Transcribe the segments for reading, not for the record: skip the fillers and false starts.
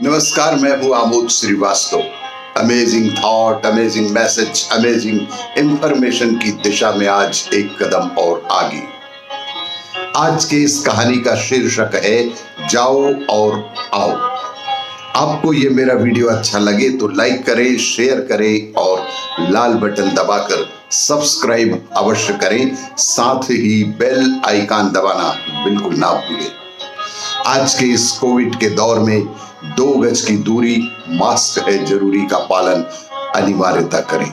नमस्कार, मैं हूं Amod Shrivastava. Amazing thought, amazing message, amazing information की दिशा में आज एक कदम और आगे। आज की इस कहानी का शीर्षक है जाओ और आओ। आपको ये मेरा वीडियो अच्छा लगे तो लाइक करें, शेयर करें और लाल बटन दबाकर सब्सक्राइब अवश्य करें। साथ ही बेल आइकन दबाना बिल्कुल ना भूलें। आज के इस कोविड के दौर में 2 गज की दूरी, मास्क है जरूरी का पालन अनिवार्यता करें।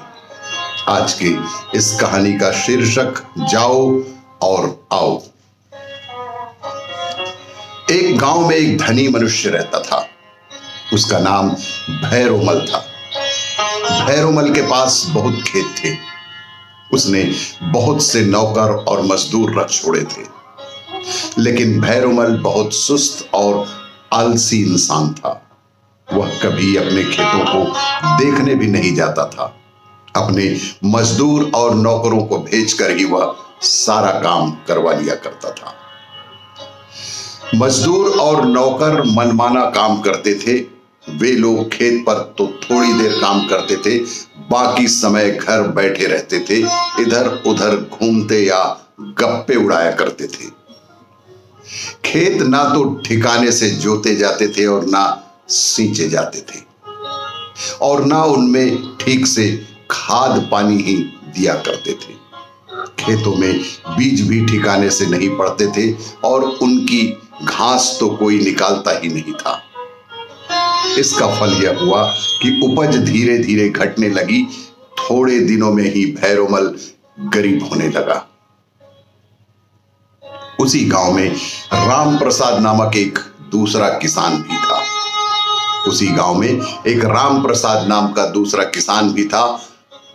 आज की इस कहानी का शीर्षक जाओ और आओ। एक गांव में एक धनी मनुष्य रहता था। उसका नाम भैरोमल था। भैरोमल के पास बहुत खेत थे। उसने बहुत से नौकर और मजदूर रख छोड़े थे, लेकिन भैरोमल बहुत सुस्त और आलसी इंसान था। वह कभी अपने खेतों को देखने भी नहीं जाता था। अपने मजदूर और नौकरों को भेजकर ही वह सारा काम करवा लिया करता था। मजदूर और नौकर मनमाना काम करते थे। वे लोग खेत पर तो थोड़ी देर काम करते थे, बाकी समय घर बैठे रहते थे, इधर उधर घूमते या गप्पे उड़ाया करते थे। खेत ना तो ठिकाने से जोते जाते थे और ना सींचे जाते थे, और ना उनमें ठीक से खाद पानी ही दिया करते थे। खेतों में बीज भी ठिकाने से नहीं पड़ते थे और उनकी घास तो कोई निकालता ही नहीं था। इसका फल यह हुआ कि उपज धीरे धीरे घटने लगी। थोड़े दिनों में ही भैरोमल गरीब होने लगा। उसी गांव में राम प्रसाद नामक एक दूसरा किसान भी था। उसी गांव में एक राम प्रसाद नाम का दूसरा किसान भी था।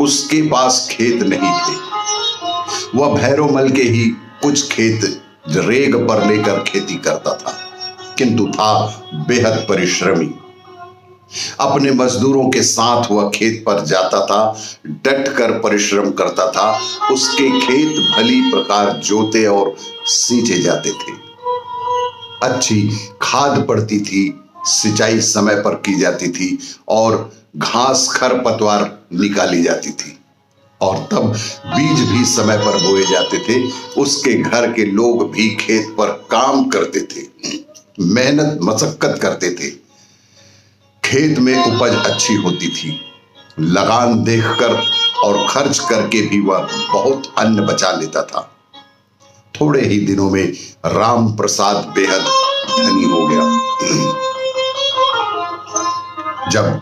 उसके पास खेत नहीं थे। वह भैरोमल के ही कुछ खेत रेग पर लेकर खेती करता था, किंतु था बेहद परिश्रमी। अपने मजदूरों के साथ वह खेत पर जाता था, डटकर परिश्रम करता था। उसके खेत भली प्रकार जोते और सींचे जाते थे। अच्छी खाद पड़ती थी, सिंचाई समय पर की जाती थी और घास खरपतवार निकाली जाती थी, और तब बीज भी समय पर बोए जाते थे। उसके घर के लोग भी खेत पर काम करते थे, मेहनत मशक्कत करते थे। खेत में उपज अच्छी होती थी। लगान देखकर और खर्च करके भी वह बहुत अन्न बचा लेता था। थोड़े ही दिनों में राम प्रसाद बेहद धनी हो गया। जब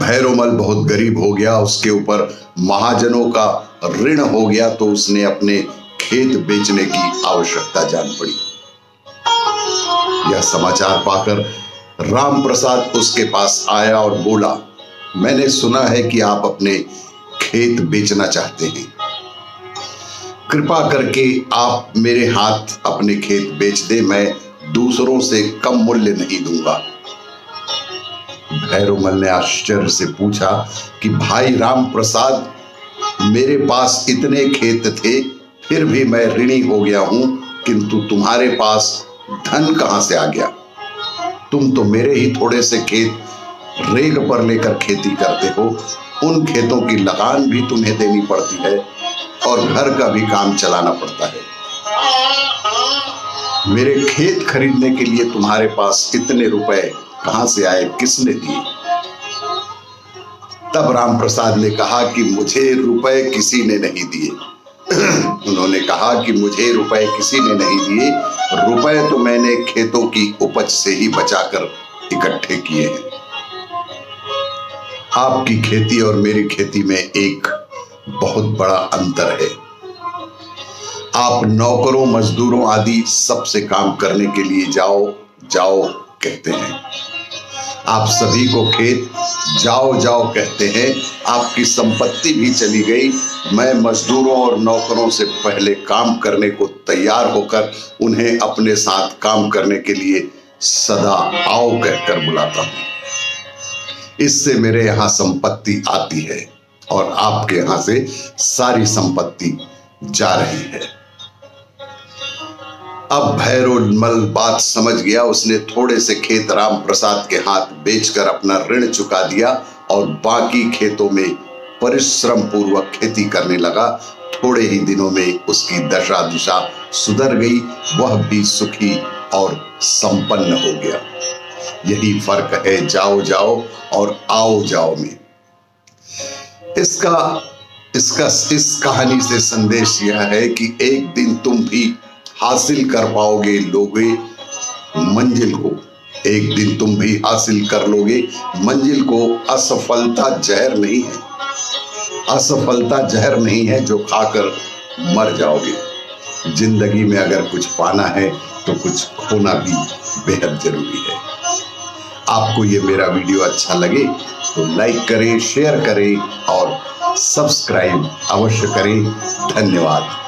भैरोमल बहुत गरीब हो गया, उसके ऊपर महाजनों का ऋण हो गया, तो उसने अपने खेत बेचने की आवश्यकता जान पड़ी। यह समाचार पाकर राम प्रसाद उसके पास आया और बोला, मैंने सुना है कि आप अपने खेत बेचना चाहते हैं। कृपा करके आप मेरे हाथ अपने खेत बेच दे। मैं दूसरों से कम मूल्य नहीं दूंगा। भैरोमल ने आश्चर्य से पूछा कि भाई राम प्रसाद, मेरे पास इतने खेत थे, फिर भी मैं ऋणी हो गया हूं, किंतु तुम्हारे पास धन कहां से आ गया? तुम तो मेरे ही थोड़े से खेत रेग पर लेकर खेती करते हो। उन खेतों की लगान भी तुम्हें देनी पड़ती है और घर का भी काम चलाना पड़ता है। मेरे खेत खरीदने के लिए तुम्हारे पास इतने रुपए कहां से आए? किसने दिए? तब राम प्रसाद ने कहा कि मुझे रुपए किसी ने नहीं दिए। उन्होंने कहा कि मुझे रुपए किसी ने नहीं दिए। रुपए तो मैंने खेतों की उपज से ही बचाकर इकट्ठे किए हैं। आपकी खेती और मेरी खेती में एक बहुत बड़ा अंतर है। आप नौकरों, मजदूरों आदि सबसे काम करने के लिए जाओ जाओ कहते हैं। आप सभी को खेत जाओ जाओ कहते हैं। आपकी संपत्ति भी चली गई। मैं मजदूरों और नौकरों से पहले काम करने को तैयार होकर उन्हें अपने साथ काम करने के लिए सदा आओ कहकर बुलाता हूं। इससे मेरे यहां संपत्ति आती है और आपके यहां से सारी संपत्ति जा रही है। अब भैरवमल बात समझ गया। उसने थोड़े से खेत राम प्रसाद के हाथ बेचकर अपना ऋण चुका दिया और बाकी खेतों में परिश्रम पूर्वक खेती करने लगा। थोड़े ही दिनों में उसकी दशा दिशा सुधर गई, वह भी सुखी और संपन्न हो गया। यही फर्क है जाओ जाओ और आओ जाओ में। इस कहानी से संदेश यह है कि एक दिन तुम भी हासिल कर पाओगे लोगे मंजिल को। एक दिन तुम भी हासिल कर लोगे मंजिल को। असफलता जहर नहीं है, असफलता जहर नहीं है जो खाकर मर जाओगे। जिंदगी में अगर कुछ पाना है तो कुछ खोना भी बेहद जरूरी है। आपको ये मेरा वीडियो अच्छा लगे तो लाइक करें, शेयर करें और सब्सक्राइब अवश्य करें। धन्यवाद।